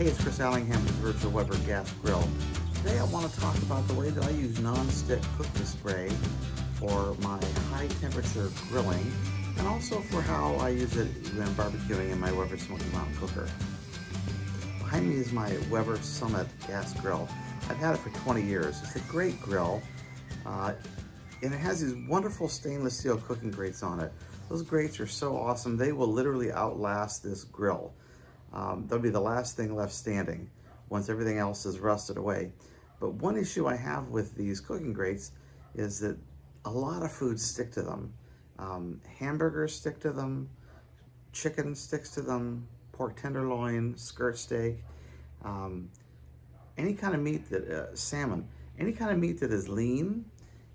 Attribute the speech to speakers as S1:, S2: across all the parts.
S1: Hey, it's Chris Allingham with Virtual Weber Gas Grill. Today I want to talk about the way that I use non-stick cooking spray for my high temperature grilling and also for how I use it when barbecuing in my Weber Smoky Mountain cooker. Behind me is my Weber Summit gas grill. I've had it for 20 years. It's a great grill and it has these wonderful stainless steel cooking grates on it. Those grates are so awesome, they will literally outlast this grill. They'll be the last thing left standing once everything else is rusted away. But one issue I have with these cooking grates is that a lot of foods stick to them. Hamburgers stick to them, chicken sticks to them, pork tenderloin, skirt steak, any kind of meat that, salmon, any kind of meat that is lean,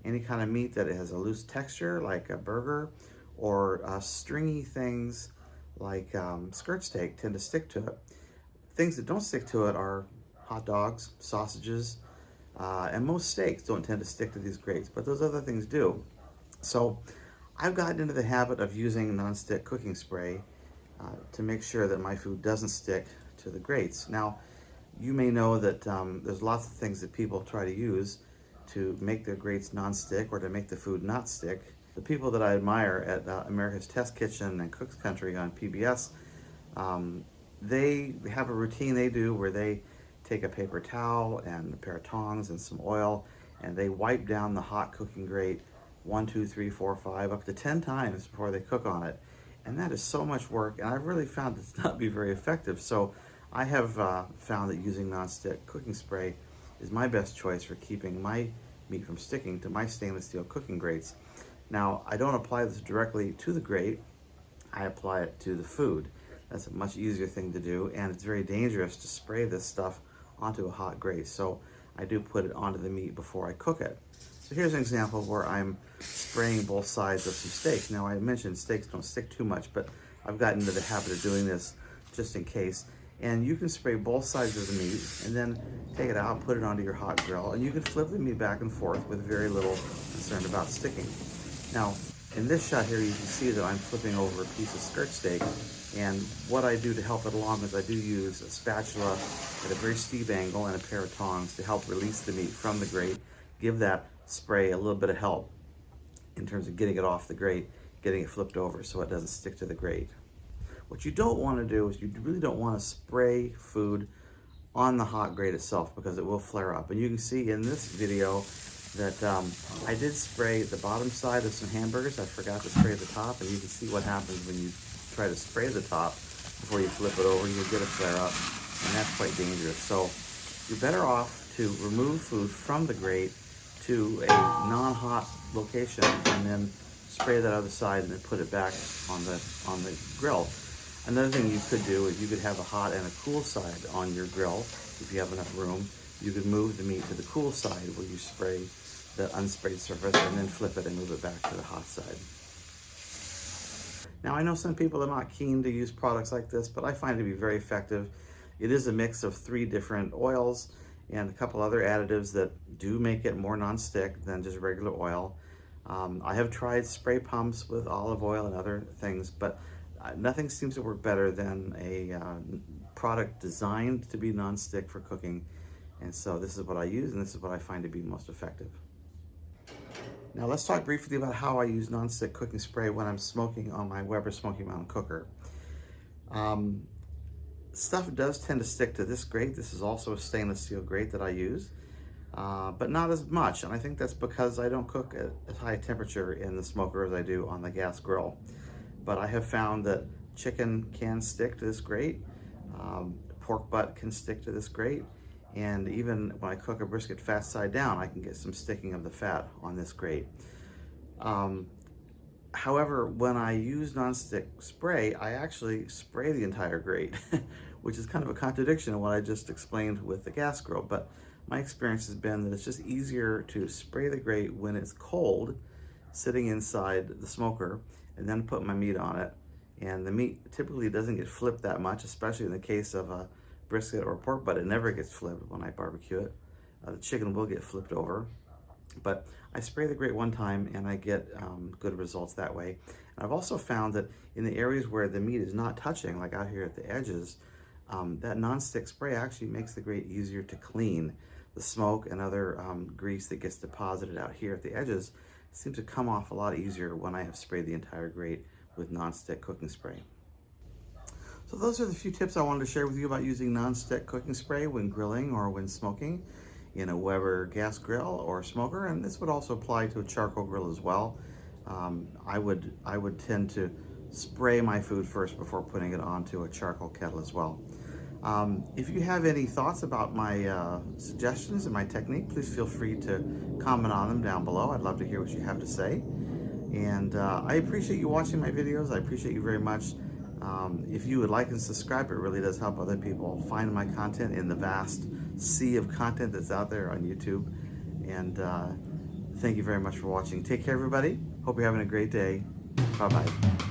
S1: any kind of meat that has a loose texture like a burger, or stringy things like skirt steak tend to stick to it. Things that don't stick to it are hot dogs, sausages, and most steaks don't tend to stick to these grates, but those other things do. So I've gotten into the habit of using non-stick cooking spray to make sure that my food doesn't stick to the grates. Now, you may know that there's lots of things that people try to use to make their grates non-stick or to make the food not stick. The people that I admire at America's Test Kitchen and Cook's Country on PBS, they have a routine they do where they take a paper towel and a pair of tongs and some oil, and they wipe down the hot cooking grate 1, 2, 3, 4, 5, up to 10 times before they cook on it. And that is so much work, and I've really found it to not be very effective. So I have found that using non-stick cooking spray is my best choice for keeping my meat from sticking to my stainless steel cooking grates. Now, I don't apply this directly to the grate, I apply it to the food. That's a much easier thing to do, and it's very dangerous to spray this stuff onto a hot grate. So I do put it onto the meat before I cook it. So here's an example where I'm spraying both sides of some steak. Now, I mentioned steaks don't stick too much, but I've gotten into the habit of doing this just in case. And you can spray both sides of the meat and then take it out, put it onto your hot grill, and you can flip the meat back and forth with very little concern about sticking. Now, in this shot here, you can see that I'm flipping over a piece of skirt steak, and what I do to help it along is I do use a spatula at a very steep angle and a pair of tongs to help release the meat from the grate, give that spray a little bit of help in terms of getting it off the grate, getting it flipped over so it doesn't stick to the grate. What you don't want to do is you really don't want to spray food on the hot grate itself because it will flare up. And you can see in this video that I did spray the bottom side of some hamburgers. I forgot to spray the top, and you can see what happens when you try to spray the top before you flip it over. You get a flare up, and that's quite dangerous. So you're better off to remove food from the grate to a non-hot location and then spray that other side and then put it back on the grill. Another thing you could do is you could have a hot and a cool side on your grill. If you have enough room, you could move the meat to the cool side where you spray the unsprayed surface and then flip it and move it back to the hot side. Now, I know some people are not keen to use products like this, but I find it to be very effective. It is a mix of 3 different oils and a couple other additives that do make it more non-stick than just regular oil. I have tried spray pumps with olive oil and other things, but nothing seems to work better than a product designed to be non-stick for cooking. And so this is what I use, and this is what I find to be most effective. Now let's talk briefly about how I use non-stick cooking spray when I'm smoking on my Weber Smoky Mountain cooker. Stuff does tend to stick to this grate. This is also a stainless steel grate that I use, but not as much. And I think that's because I don't cook at as high a temperature in the smoker as I do on the gas grill. But I have found that chicken can stick to this grate, pork butt can stick to this grate, and even when I cook a brisket fat side down, I can get some sticking of the fat on this grate. However, when I use non-stick spray, I actually spray the entire grate, which is kind of a contradiction of what I just explained with the gas grill. But my experience has been that it's just easier to spray the grate when it's cold, sitting inside the smoker, and then put my meat on it. And the meat typically doesn't get flipped that much, especially in the case of a brisket or pork butt. It never gets flipped when I barbecue it. The chicken will get flipped over. But I spray the grate one time and I get good results that way. And I've also found that in the areas where the meat is not touching, like out here at the edges, that non-stick spray actually makes the grate easier to clean. The smoke and other grease that gets deposited out here at the edges seems to come off a lot easier when I have sprayed the entire grate with non-stick cooking spray. So those are the few tips I wanted to share with you about using non-stick cooking spray when grilling or when smoking in a Weber gas grill or smoker, and this would also apply to a charcoal grill as well. I would tend to spray my food first before putting it onto a charcoal kettle as well. If you have any thoughts about my suggestions and my technique, please feel free to comment on them down below. I'd love to hear what you have to say. And I appreciate you watching my videos. I appreciate you very much. If you would like and subscribe, it really does help other people find my content in the vast sea of content that's out there on YouTube. And thank you very much for watching. Take care, everybody. Hope you're having a great day. Bye-bye.